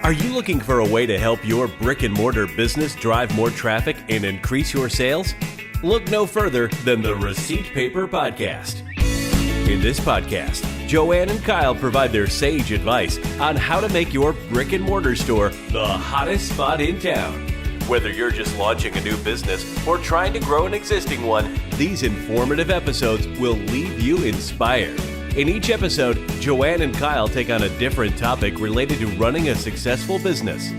Are you looking for a way to help your brick-and-mortar business drive more traffic and increase your sales? Look no further than the Receipt Paper Podcast. In this podcast, Joanne and Kyle provide their sage advice on how to make your brick-and-mortar store the hottest spot in town. Whether you're just launching a new business or trying to grow an existing one, these informative episodes will leave you inspired. In each episode, Joanne and Kyle take on a different topic related to running a successful business.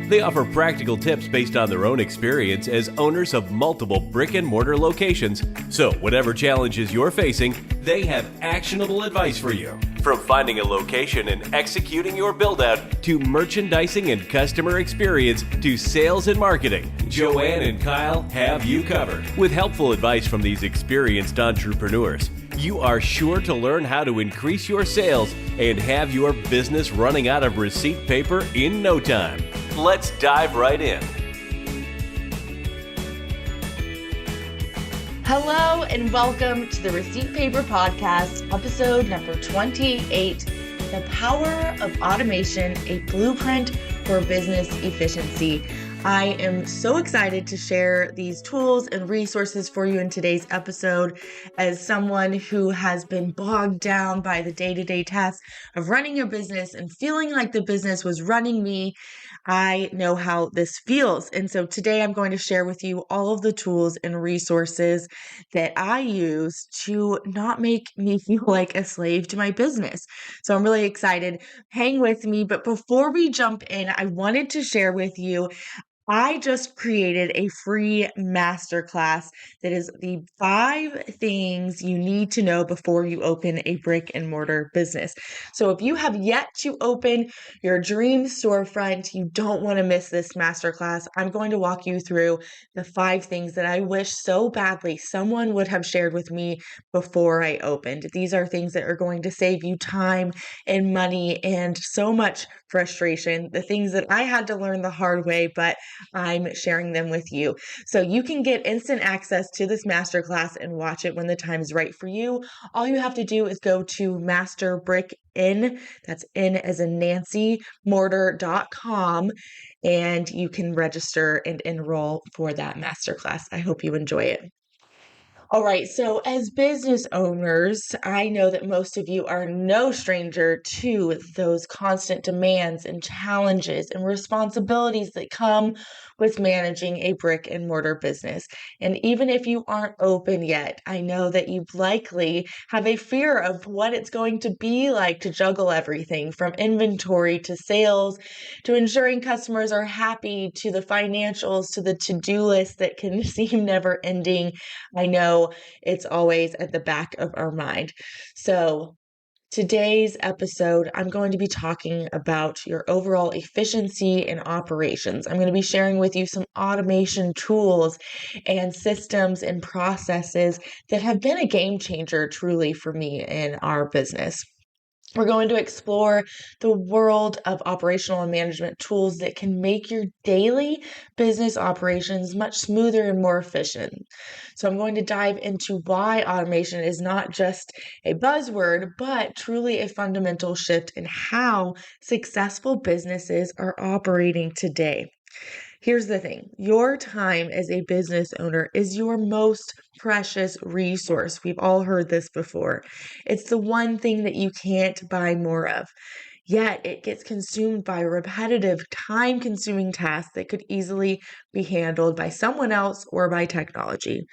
They offer practical tips based on their own experience as owners of multiple brick-and-mortar locations. So whatever challenges you're facing, they have actionable advice for you. From finding a location and executing your build-out, to merchandising and customer experience, to sales and marketing, Joanne and Kyle have you covered. With helpful advice from these experienced entrepreneurs, you are sure to learn how to increase your sales and have your business running out of receipt paper in no time. Let's dive right in. Hello and welcome to the Receipt Paper Podcast, episode number 28, The Power of Automation, a Blueprint for Business Efficiency. I am so excited to share these tools and resources for you in today's episode. As someone who has been bogged down by the day-to-day tasks of running a business and feeling like the business was running me, I know how this feels. And so today I'm going to share with you all of the tools and resources that I use to not make me feel like a slave to my business. So I'm really excited. Hang with me. But before we jump in, I wanted to share with you I just created a free masterclass that is the 5 things you need to know before you open a brick and mortar business. So if you have yet to open your dream storefront, you don't want to miss this masterclass. I'm going to walk you through the 5 things that I wish so badly someone would have shared with me before I opened. These are things that are going to save you time and money and so much frustration, the things that I had to learn the hard way, but I'm sharing them with you. So you can get instant access to this masterclass and watch it when the time is right for you. All you have to do is go to masterbrick.in, that's in as in Nancy, mortar.com, and you can register and enroll for that masterclass. I hope you enjoy it. All right, so as business owners, I know that most of you are no stranger to those constant demands and challenges and responsibilities that come with managing a brick and mortar business. And even if you aren't open yet, I know that you likely have a fear of what it's going to be like to juggle everything from inventory to sales to ensuring customers are happy to the financials to the to-do list that can seem never ending. I know it's always at the back of our mind. So today's episode, I'm going to be talking about your overall efficiency in operations. I'm going to be sharing with you some automation tools and systems and processes that have been a game changer truly for me in our business. We're going to explore the world of operational and management tools that can make your daily business operations much smoother and more efficient. So I'm going to dive into why automation is not just a buzzword, but truly a fundamental shift in how successful businesses are operating today. Here's the thing. Your time as a business owner is your most precious resource. We've all heard this before. It's the one thing that you can't buy more of. Yet it gets consumed by repetitive, time-consuming tasks that could easily be handled by someone else or by technology.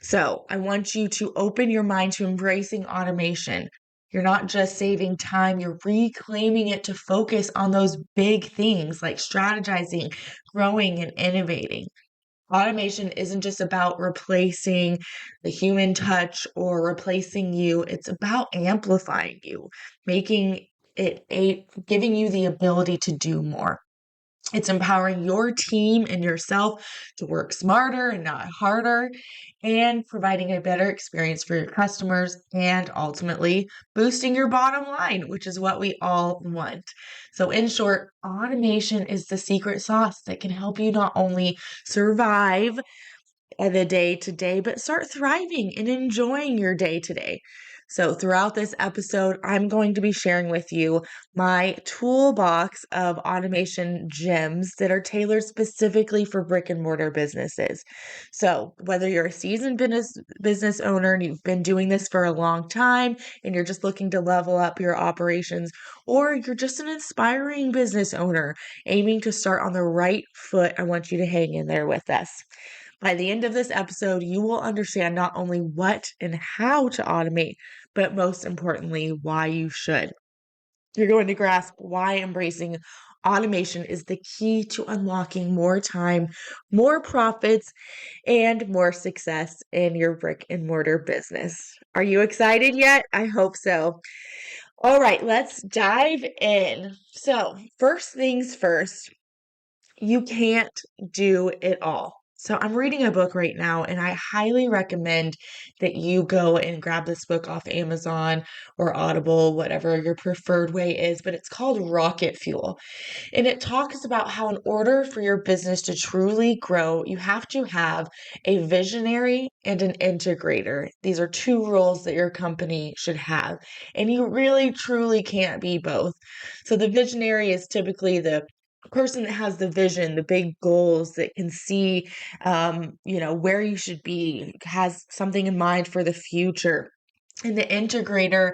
So I want you to open your mind to embracing automation. You're not just saving time, you're reclaiming it to focus on those big things like strategizing, growing, and innovating. Automation isn't just about replacing the human touch or replacing you. It's about amplifying you, making giving you the ability to do more. It's empowering your team and yourself to work smarter and not harder, and providing a better experience for your customers and ultimately boosting your bottom line, which is what we all want. So in short, automation is the secret sauce that can help you not only survive the day to day, but start thriving and enjoying your day to day. So throughout this episode, I'm going to be sharing with you my toolbox of automation gems that are tailored specifically for brick and mortar businesses. So whether you're a seasoned business owner and you've been doing this for a long time and you're just looking to level up your operations, or you're just an inspiring business owner aiming to start on the right foot, I want you to hang in there with us. By the end of this episode, you will understand not only what and how to automate, but most importantly, why you should. You're going to grasp why embracing automation is the key to unlocking more time, more profits, and more success in your brick and mortar business. Are you excited yet? I hope so. All right, let's dive in. So, first things first, you can't do it all. So I'm reading a book right now, and I highly recommend that you go and grab this book off Amazon or Audible, whatever your preferred way is, but it's called Rocket Fuel. And it talks about how in order for your business to truly grow, you have to have a visionary and an integrator. These are two roles that your company should have. And you really, truly can't be both. So the visionary is typically the person that has the vision, the big goals, that can see, where you should be, has something in mind for the future. And the integrator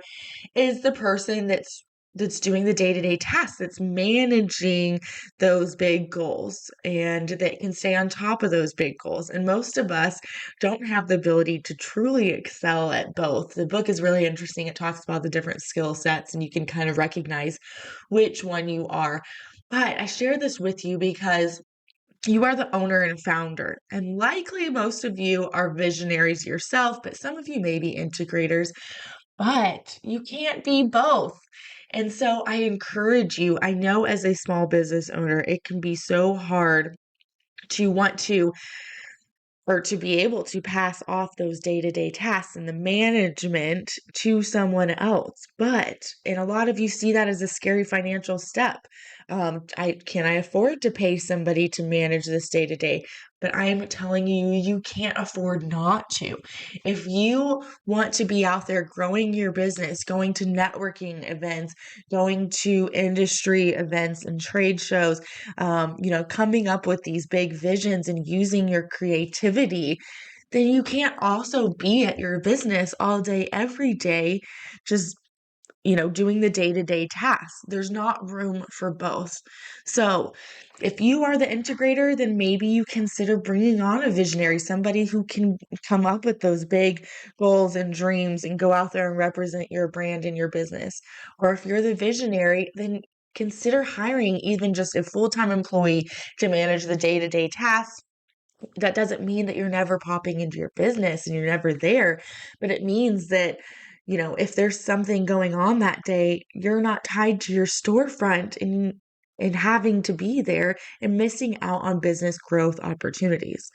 is the person that's doing the day-to-day tasks, that's managing those big goals and that can stay on top of those big goals. And most of us don't have the ability to truly excel at both. The book is really interesting. It talks about the different skill sets and you can kind of recognize which one you are. But I share this with you because you are the owner and founder, and likely most of you are visionaries yourself, but some of you may be integrators, but you can't be both. And so I encourage you, I know as a small business owner, it can be so hard to want to or to be able to pass off those day-to-day tasks and the management to someone else. And a lot of you see that as a scary financial step. Can I afford to pay somebody to manage this day-to-day? But I'm telling you, you can't afford not to. If you want to be out there growing your business, going to networking events, going to industry events and trade shows, coming up with these big visions and using your creativity, then you can't also be at your business all day, every day, just doing the day-to-day tasks. There's not room for both. So if you are the integrator, then maybe you consider bringing on a visionary, somebody who can come up with those big goals and dreams and go out there and represent your brand and your business. Or if you're the visionary, then consider hiring even just a full-time employee to manage the day-to-day tasks. That doesn't mean that you're never popping into your business and you're never there, but it means that, if there's something going on that day, you're not tied to your storefront and having to be there and missing out on business growth opportunities.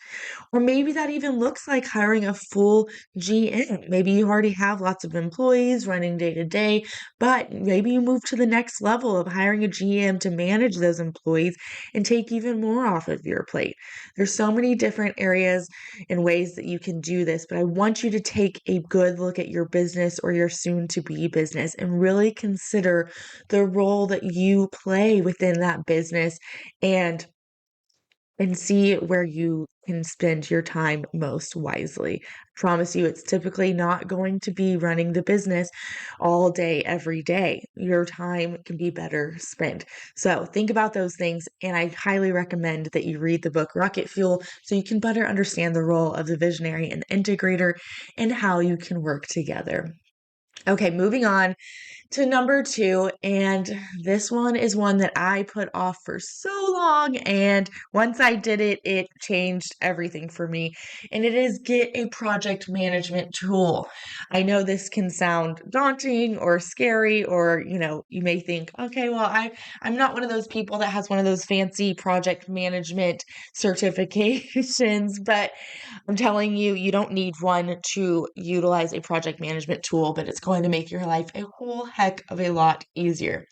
Or maybe that even looks like hiring a full GM. Maybe you already have lots of employees running day to day, but maybe you move to the next level of hiring a GM to manage those employees and take even more off of your plate. There's so many different areas and ways that you can do this, but I want you to take a good look at your business or your soon to be business and really consider the role that you play within that business and see where you can spend your time most wisely. I promise you, it's typically not going to be running the business all day, every day. Your time can be better spent. So think about those things, and I highly recommend that you read the book Rocket Fuel so you can better understand the role of the visionary and the integrator and how you can work together. Okay, moving on to number 2, and this one is one that I put off for so long, and once I did it, it changed everything for me, and it is get a project management tool. I know this can sound daunting or scary, or, you may think, okay, well, I'm not one of those people that has one of those fancy project management certifications, but I'm telling you, you don't need one to utilize a project management tool, but it's going to make your life a whole heck of a lot easier.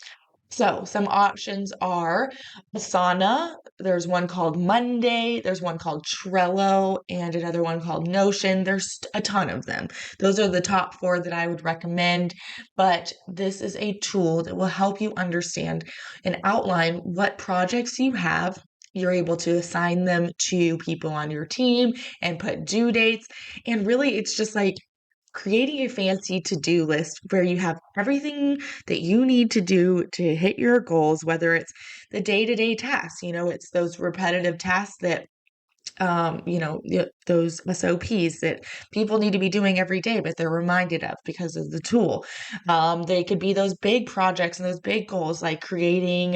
So some options are Asana. There's one called Monday. There's one called Trello and another one called Notion. There's a ton of them. Those are the top four that I would recommend. But this is a tool that will help you understand and outline what projects you have. You're able to assign them to people on your team and put due dates. And really, it's just like creating a fancy to-do list where you have everything that you need to do to hit your goals, whether it's the day-to-day tasks, it's those repetitive tasks that those SOPs that people need to be doing every day, but they're reminded of because of the tool. They could be those big projects and those big goals, like creating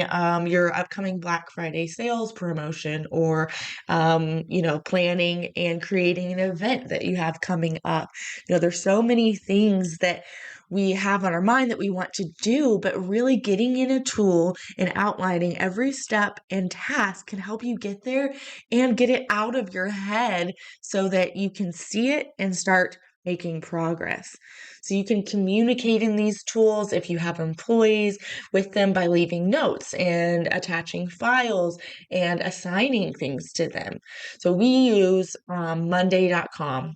your upcoming Black Friday sales promotion, or planning and creating an event that you have coming up. There's so many things that we have on our mind that we want to do, but really getting in a tool and outlining every step and task can help you get there and get it out of your head so that you can see it and start making progress. So you can communicate in these tools if you have employees with them by leaving notes and attaching files and assigning things to them. So we use Monday.com.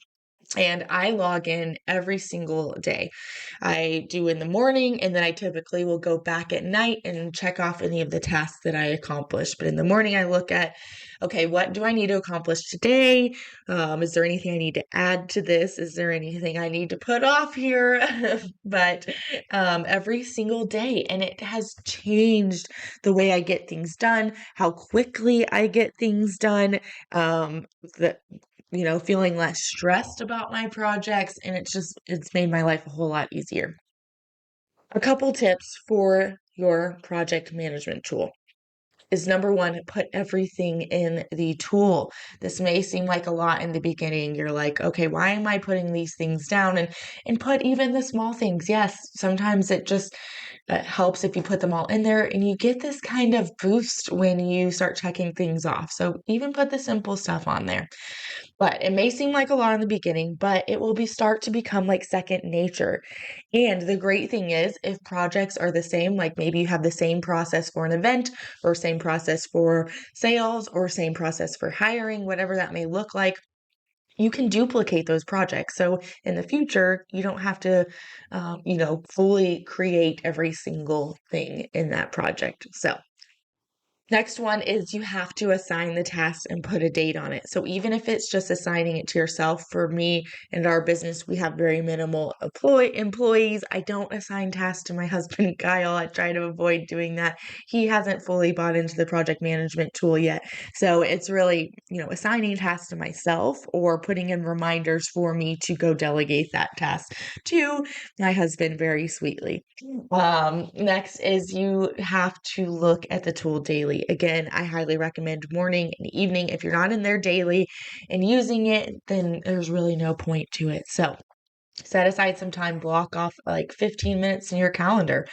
And I log in every single day. I do in the morning, and then I typically will go back at night and check off any of the tasks that I accomplished. But in the morning, I look at, okay, what do I need to accomplish today? Is there anything I need to add to this? Is there anything I need to put off here? But every single day, and it has changed the way I get things done, how quickly I get things done, feeling less stressed about my projects, and it's made my life a whole lot easier. A couple tips for your project management tool is number one, put everything in the tool. This may seem like a lot in the beginning. You're like, okay, why am I putting these things down? And put even the small things. Yes, sometimes it just helps if you put them all in there, and you get this kind of boost when you start checking things off. So even put the simple stuff on there. But it may seem like a lot in the beginning, but it will start to become like second nature. And the great thing is, if projects are the same, like maybe you have the same process for an event, or same process for sales, or same process for hiring, whatever that may look like, you can duplicate those projects. So in the future, you don't have to, fully create every single thing in that project. So next one is you have to assign the task and put a date on it. So even if it's just assigning it to yourself, for me and our business, we have very minimal employees. I don't assign tasks to my husband, Kyle. I try to avoid doing that. He hasn't fully bought into the project management tool yet. So it's really, assigning tasks to myself or putting in reminders for me to go delegate that task to my husband very sweetly. Next is you have to look at the tool daily. Again, I highly recommend morning and evening. If you're not in there daily and using it, then there's really no point to it. So set aside some time, block off like 15 minutes in your calendar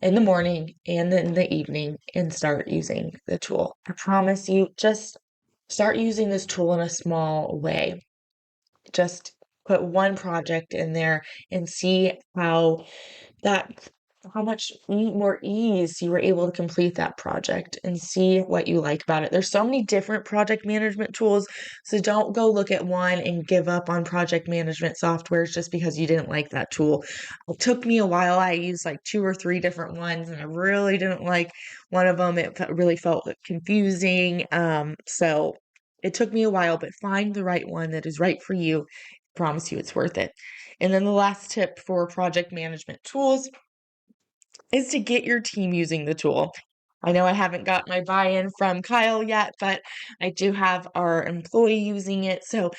in the morning and then in the evening, and start using the tool. I promise you, just start using this tool in a small way. Just put one project in there and see how much more ease you were able to complete that project, and see what you like about it. There's so many different project management tools, so don't go look at one and give up on project management softwares just because you didn't like that tool. It took me a while. I used like 2 or 3 different ones, and I really didn't like one of them. It really felt confusing. So it took me a while, but find the right one that is right for you. I promise you it's worth it. And then the last tip for project management tools is to get your team using the tool. I know I haven't got my buy-in from Kyle yet, but I do have our employee using it. So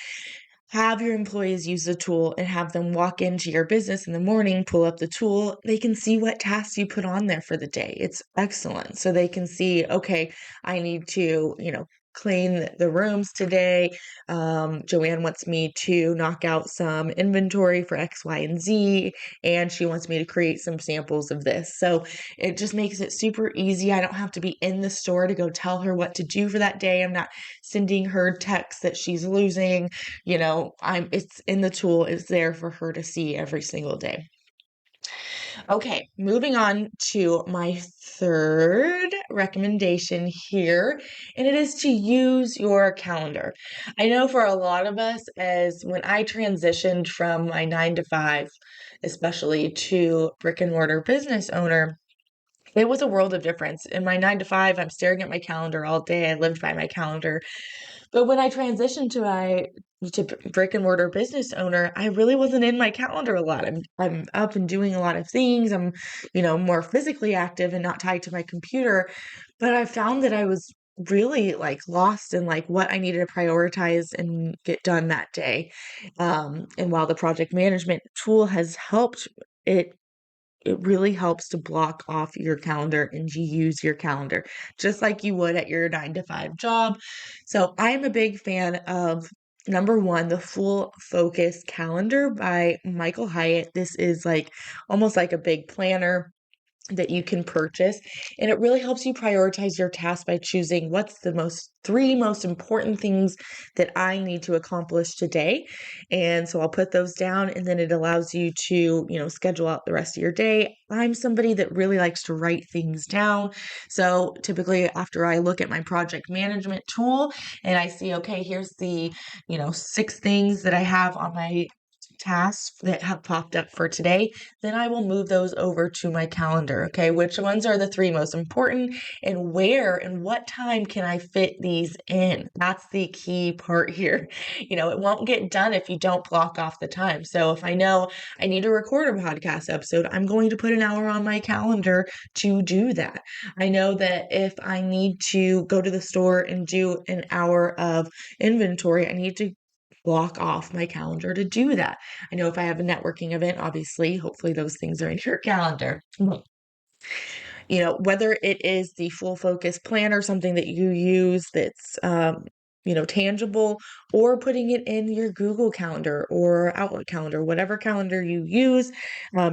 have your employees use the tool and have them walk into your business in the morning, pull up the tool. They can see what tasks you put on there for the day. It's excellent. So they can see, okay, I need to, clean the rooms today. Joanne wants me to knock out some inventory for X, Y, and Z, and she wants me to create some samples of this. So it just makes it super easy. I don't have to be in the store to go tell her what to do for that day. I'm not sending her texts that she's losing. It's in the tool. It's there for her to see every single day. Okay, moving on to my third recommendation here, and it is to use your calendar. I know for a lot of us, as when I transitioned from my 9 to 5, especially to brick and mortar business owner, it was a world of difference. In my 9 to 5, I'm staring at my calendar all day. I lived by my calendar. But when I transitioned to brick and mortar business owner, I really wasn't in my calendar a lot. I'm up and doing a lot of things. I'm, more physically active and not tied to my computer. But I found that I was really like lost in like what I needed to prioritize and get done that day. And while the project management tool has helped, it really helps to block off your calendar and you use your calendar just like you would at your 9 to 5 job. So I'm a big fan of number one, the Full Focus Calendar by Michael Hyatt. This is like almost like a big planner that you can purchase, and it really helps you prioritize your tasks by choosing what's the three most important things that I need to accomplish today. And so I'll put those down, and then it allows you to schedule out the rest of your day. I'm somebody that really likes to write things down, so typically after I look at my project management tool and I see, okay, here's the 6 things that I have on my tasks that have popped up for today, then I will move those over to my calendar. Okay, which ones are the 3 most important, and where and what time can I fit these in? That's the key part here. It won't get done if you don't block off the time. So if I know I need to record a podcast episode, I'm going to put an hour on my calendar to do that. I know that if I need to go to the store and do an hour of inventory, I need to block off my calendar to do that. I know if I have a networking event, obviously, hopefully those things are in your calendar. Whether it is the Full Focus Planner, something that you use that's tangible, or putting it in your Google Calendar or Outlook calendar, whatever calendar you use,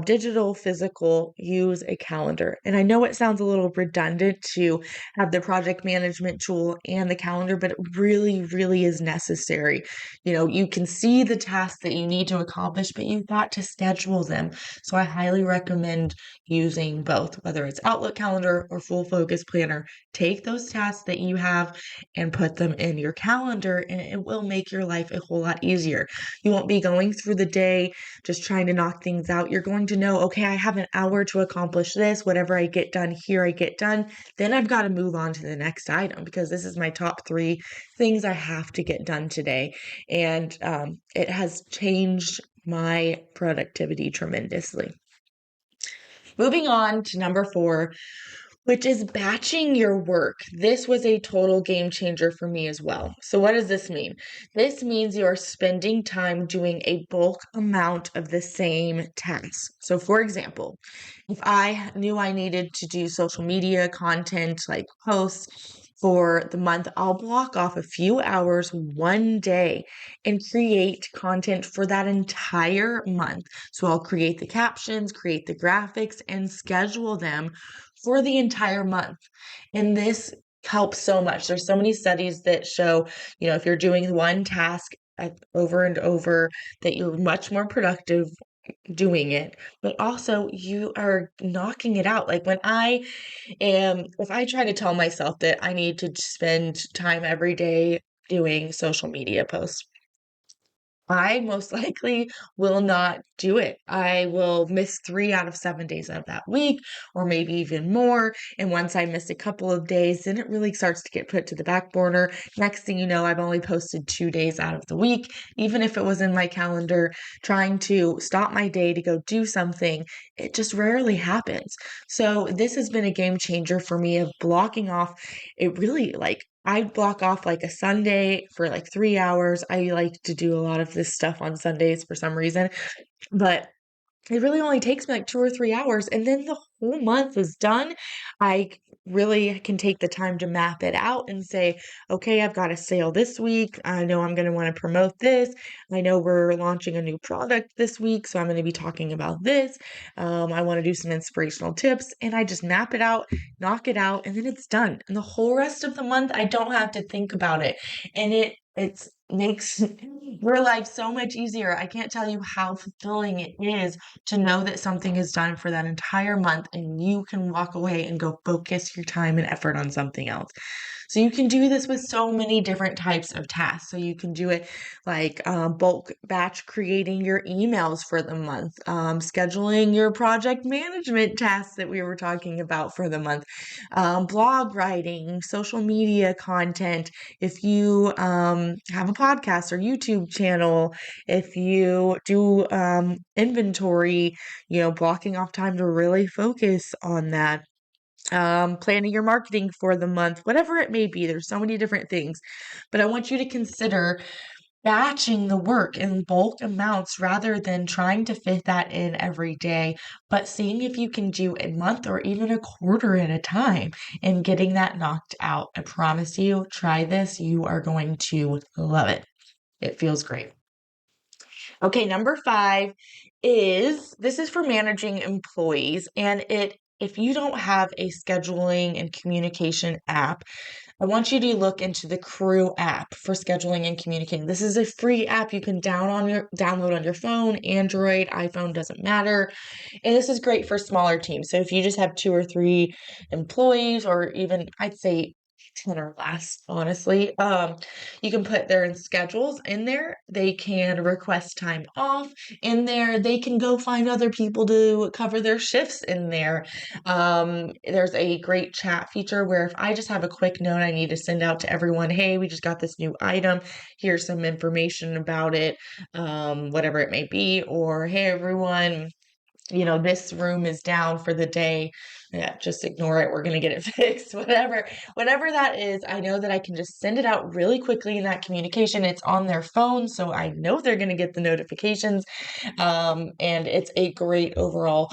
digital, physical, use a calendar. And I know it sounds a little redundant to have the project management tool and the calendar, but it really, really is necessary. You can see the tasks that you need to accomplish, but you've got to schedule them. So I highly recommend using both, whether it's Outlook calendar or Full Focus Planner. Take those tasks that you have and put them in your calendar, and it will make your life a whole lot easier. You won't be going through the day just trying to knock things out. You're going to know, okay, I have an hour to accomplish this. Whatever I get done here, I get done. Then I've got to move on to the next item because this is my top 3 things I have to get done today. And it has changed my productivity tremendously. Moving on to number 4, which is batching your work. This was a total game changer for me as well. So what does this mean? This means you are spending time doing a bulk amount of the same task. So for example, if I knew I needed to do social media content like posts for the month, I'll block off a few hours one day and create content for that entire month. So I'll create the captions, create the graphics, and schedule them for the entire month. And this helps so much. There's so many studies that show, if you're doing one task over and over, that you're much more productive doing it, but also you are knocking it out. Like if I try to tell myself that I need to spend time every day doing social media posts, I most likely will not do it. I will miss 3 out of 7 days of that week, or maybe even more. And once I miss a couple of days, then it really starts to get put to the back burner. Next thing you know, I've only posted 2 days out of the week. Even if it was in my calendar, trying to stop my day to go do something, it just rarely happens. So this has been a game changer for me of blocking off. It really I block off like a Sunday for like 3 hours. I like to do a lot of this stuff on Sundays for some reason, but it really only takes me like 2 or 3 hours, and then the whole month is done. I really can take the time to map it out and say, okay, I've got a sale this week. I know I'm going to want to promote this. I know we're launching a new product this week, so I'm going to be talking about this. I want to do some inspirational tips, and I just map it out, knock it out, and then it's done. And the whole rest of the month, I don't have to think about it. And it It makes your life so much easier. I can't tell you how fulfilling it is to know that something is done for that entire month and you can walk away and go focus your time and effort on something else. So you can do this with so many different types of tasks. So you can do it like bulk batch creating your emails for the month, scheduling your project management tasks that we were talking about for the month, blog writing, social media content. If you have a podcast or YouTube channel, if you do inventory, blocking off time to really focus on that, planning your marketing for the month, whatever it may be. There's so many different things, but I want you to consider batching the work in bulk amounts rather than trying to fit that in every day, but seeing if you can do a month or even a quarter at a time and getting that knocked out. I promise you, try this. You are going to love it. It feels great. Okay, number 5 this is for managing employees, and if you don't have a scheduling and communication app, I want you to look into the Crew app for scheduling and communicating. This is a free app you can download on your phone, Android, iPhone, doesn't matter. And this is great for smaller teams. So if you just have 2 or 3 employees, or even I'd say 10 or less, honestly, you can put their schedules in there. They can request time off in there. They can go find other people to cover their shifts in there. There's a great chat feature where if I just have a quick note I need to send out to everyone, hey, we just got this new item, here's some information about it, whatever it may be, or hey, everyone, this room is down for the day. Yeah, just ignore it. We're going to get it fixed. Whatever that is, I know that I can just send it out really quickly in that communication. It's on their phone, so I know they're going to get the notifications. And it's a great overall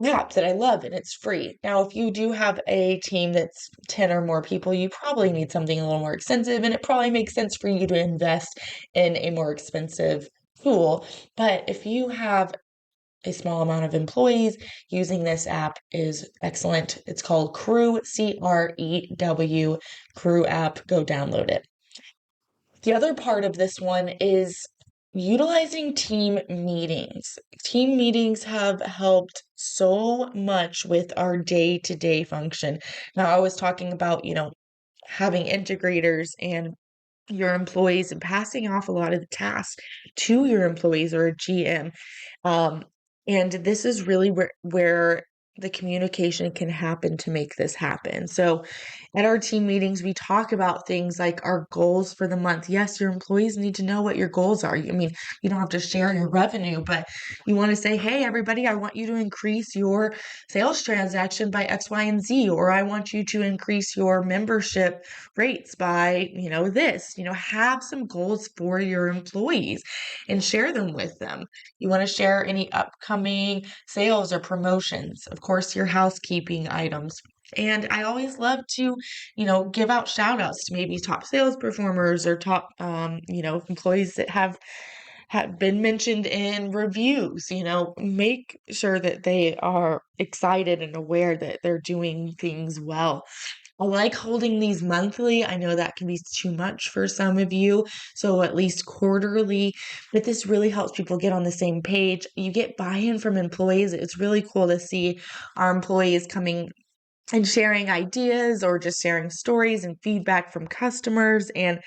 app that I love, and it's free. Now, if you do have a team that's 10 or more people, you probably need something a little more expensive, and it probably makes sense for you to invest in a more expensive tool. But if you have a small amount of employees, using this app is excellent. It's called Crew, CREW, Crew app. Go download it. The other part of this one is utilizing team meetings. Team meetings have helped so much with our day-to-day function. Now, I was talking about, having integrators and your employees and passing off a lot of the tasks to your employees or a GM. And this is really where the communication can happen to make this happen. So at our team meetings, we talk about things like our goals for the month. Yes, your employees need to know what your goals are. I mean, you don't have to share your revenue, but you want to say, hey, everybody, I want you to increase your sales transaction by X, Y, and Z, or I want you to increase your membership rates by, this. Have some goals for your employees and share them with them. You want to share any upcoming sales or promotions, of course, your housekeeping items. And I always love to, give out shout outs to maybe top sales performers or top, employees that have been mentioned in reviews. Make sure that they are excited and aware that they're doing things well. I like holding these monthly. I know that can be too much for some of you, so at least quarterly, but this really helps people get on the same page. You get buy-in from employees. It's really cool to see our employees coming and sharing ideas or just sharing stories and feedback from customers. And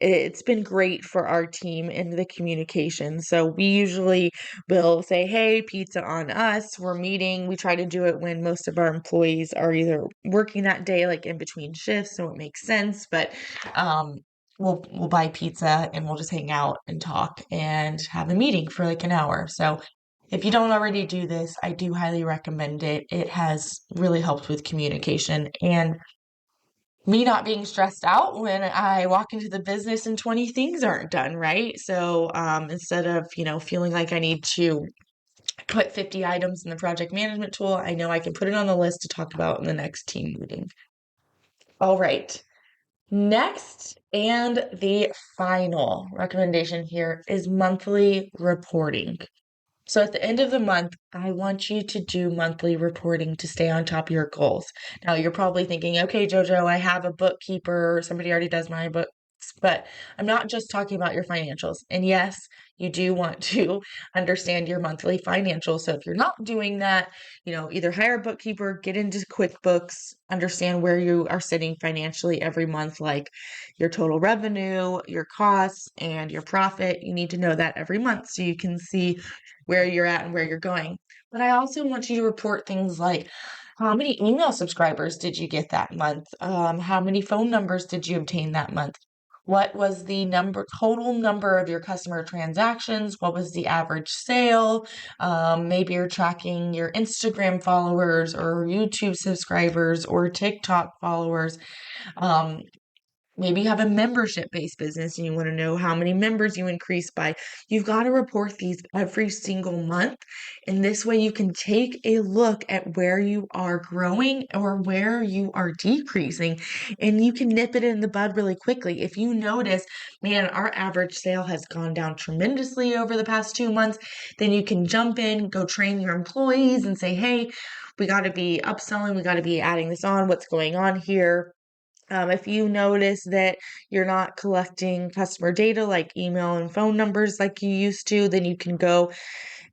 it's been great for our team and the communication. So we usually will say, hey, pizza on us. We're meeting. We try to do it when most of our employees are either working that day, like in between shifts, so it makes sense. But we'll buy pizza and we'll just hang out and talk and have a meeting for like an hour. So if you don't already do this, I do highly recommend it. It has really helped with communication and me not being stressed out when I walk into the business and 20 things aren't done, right? So instead of, feeling like I need to put 50 items in the project management tool, I know I can put it on the list to talk about in the next team meeting. All right. Next, and the final recommendation here is monthly reporting. So at the end of the month, I want you to do monthly reporting to stay on top of your goals. Now, you're probably thinking, okay, JoJo, I have a bookkeeper, somebody already does my But I'm not just talking about your financials. And yes, you do want to understand your monthly financials. So if you're not doing that, either hire a bookkeeper, get into QuickBooks, understand where you are sitting financially every month, like your total revenue, your costs, and your profit. You need to know that every month so you can see where you're at and where you're going. But I also want you to report things like, how many email subscribers did you get that month? How many phone numbers did you obtain that month? What was the total number of your customer transactions? What was the average sale? Maybe you're tracking your Instagram followers or YouTube subscribers or TikTok followers. Maybe you have a membership-based business and you want to know how many members you increase by. You've got to report these every single month. And this way you can take a look at where you are growing or where you are decreasing. And you can nip it in the bud really quickly. If you notice, man, our average sale has gone down tremendously over the past 2 months, then you can jump in, go train your employees and say, hey, we got to be upselling. We got to be adding this on. What's going on here? If you notice that you're not collecting customer data like email and phone numbers like you used to, then you can go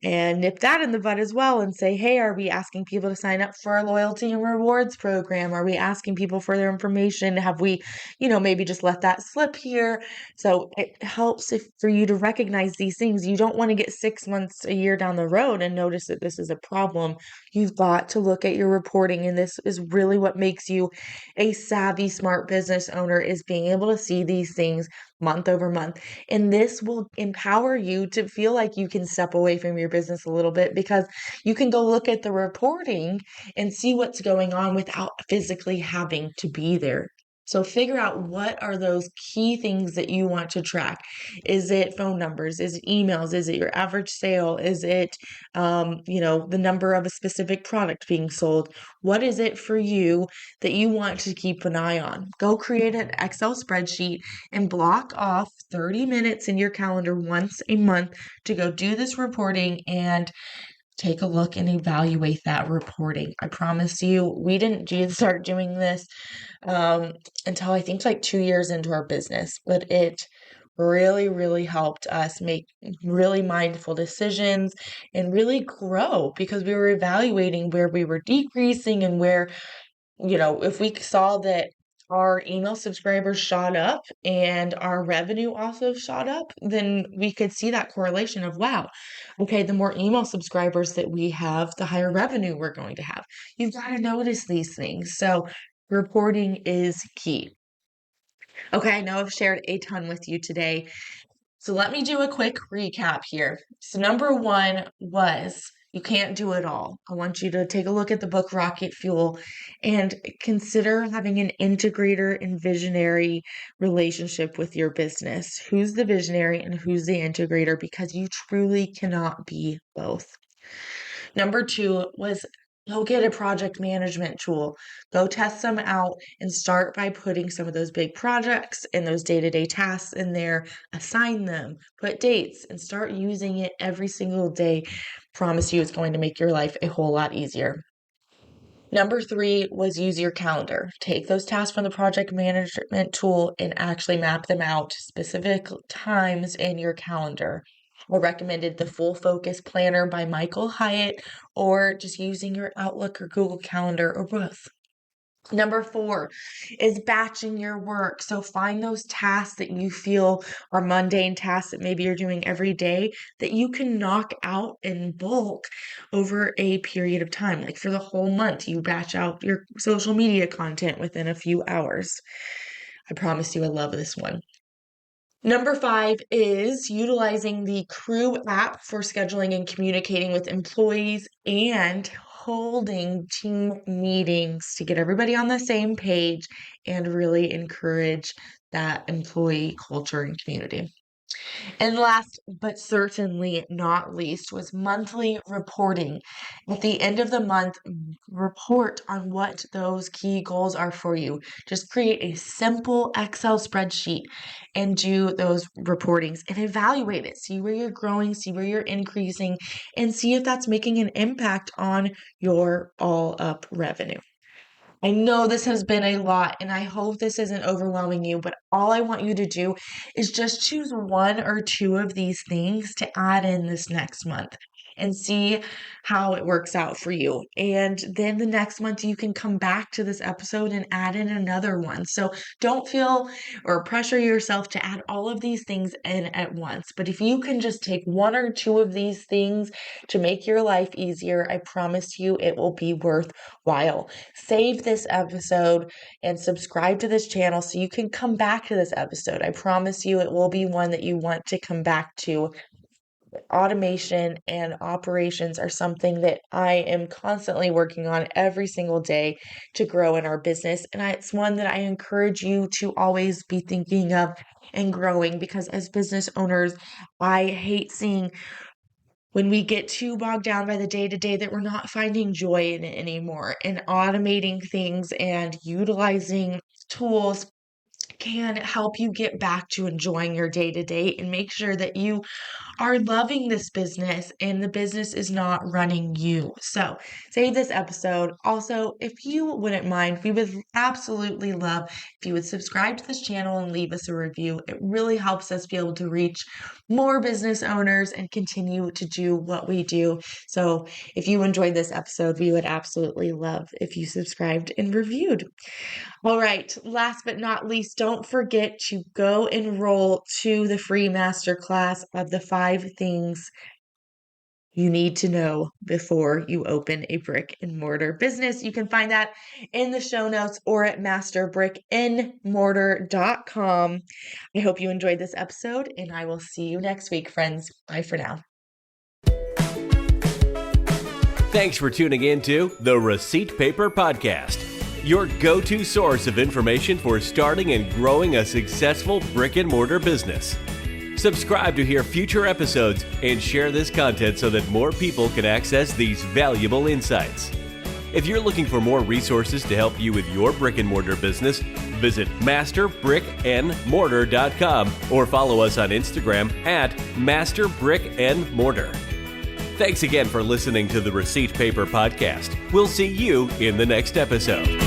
and nip that in the bud as well and say, hey, are we asking people to sign up for our loyalty and rewards program? Are we asking people for their information? Have we, maybe just let that slip here? So it helps for you to recognize these things. You don't want to get 6 months, a year down the road and notice that this is a problem. You've got to look at your reporting, and this is really what makes you a savvy, smart business owner, is being able to see these things month over month. And this will empower you to feel like you can step away from your business a little bit, because you can go look at the reporting and see what's going on without physically having to be there. So figure out, what are those key things that you want to track. Is it phone numbers? Is it emails? Is it your average sale? Is it, the number of a specific product being sold? What is it for you that you want to keep an eye on? Go create an Excel spreadsheet and block off 30 minutes in your calendar once a month to go do this reporting and take a look and evaluate that reporting. I promise you, we didn't start doing this until I think like 2 years into our business, but it really, really helped us make really mindful decisions and really grow, because we were evaluating where we were decreasing and where, if we saw that our email subscribers shot up and our revenue also shot up, then we could see that correlation of, wow, okay, the more email subscribers that we have, the higher revenue we're going to have. You've got to notice these things. So reporting is key. Okay, I know I've shared a ton with you today. So let me do a quick recap here. So number 1 was, you can't do it all. I want you to take a look at the book Rocket Fuel and consider having an integrator and visionary relationship with your business. Who's the visionary and who's the integrator? Because you truly cannot be both. Number 2 was, go get a project management tool. Go test them out and start by putting some of those big projects and those day-to-day tasks in there. Assign them, put dates, and start using it every single day. Promise you, it's going to make your life a whole lot easier. Number 3 was, use your calendar. Take those tasks from the project management tool and actually map them out, specific times in your calendar. I recommended the Full Focus Planner by Michael Hyatt, or just using your Outlook or Google Calendar, or both. Number 4 is batching your work. So find those tasks that you feel are mundane tasks that maybe you're doing every day that you can knock out in bulk over a period of time. Like for the whole month, you batch out your social media content within a few hours. I promise you, I love this one. Number 5 is utilizing the Crew app for scheduling and communicating with employees and holding team meetings to get everybody on the same page and really encourage that employee culture and community. And last but certainly not least was monthly reporting. At the end of the month, report on what those key goals are for you. Just create a simple Excel spreadsheet and do those reportings and evaluate it. See where you're growing, see where you're increasing, and see if that's making an impact on your all up revenue. I know this has been a lot, and I hope this isn't overwhelming you, but all I want you to do is just choose one or two of these things to add in this next month and see how it works out for you. And then the next month, you can come back to this episode and add in another one. So don't feel or pressure yourself to add all of these things in at once. But if you can just take one or two of these things to make your life easier, I promise you it will be worthwhile. Save this episode and subscribe to this channel so you can come back to this episode. I promise you it will be one that you want to come back to. Automation and operations are something that I am constantly working on every single day to grow in our business. And it's one that I encourage you to always be thinking of and growing, because as business owners, I hate seeing when we get too bogged down by the day-to-day that we're not finding joy in it anymore. And automating things and utilizing tools can help you get back to enjoying your day-to-day and make sure that you are loving this business and the business is not running you. So save this episode. Also, if you wouldn't mind, we would absolutely love if you would subscribe to this channel and leave us a review. It really helps us be able to reach more business owners and continue to do what we do. So if you enjoyed this episode, we would absolutely love if you subscribed and reviewed. All right, last but not least, don't forget to go enroll to the free masterclass of the 5 things you need to know before you open a brick and mortar business. You can find that in the show notes or at masterbrickandmortar.com. I hope you enjoyed this episode, and I will see you next week, friends. Bye for now. Thanks for tuning in to the Receipt Paper Podcast, your go-to source of information for starting and growing a successful brick-and-mortar business. Subscribe to hear future episodes and share this content so that more people can access these valuable insights. If you're looking for more resources to help you with your brick-and-mortar business, visit masterbrickandmortar.com or follow us on Instagram at masterbrickandmortar. Thanks again for listening to the Receipt Paper Podcast. We'll see you in the next episode.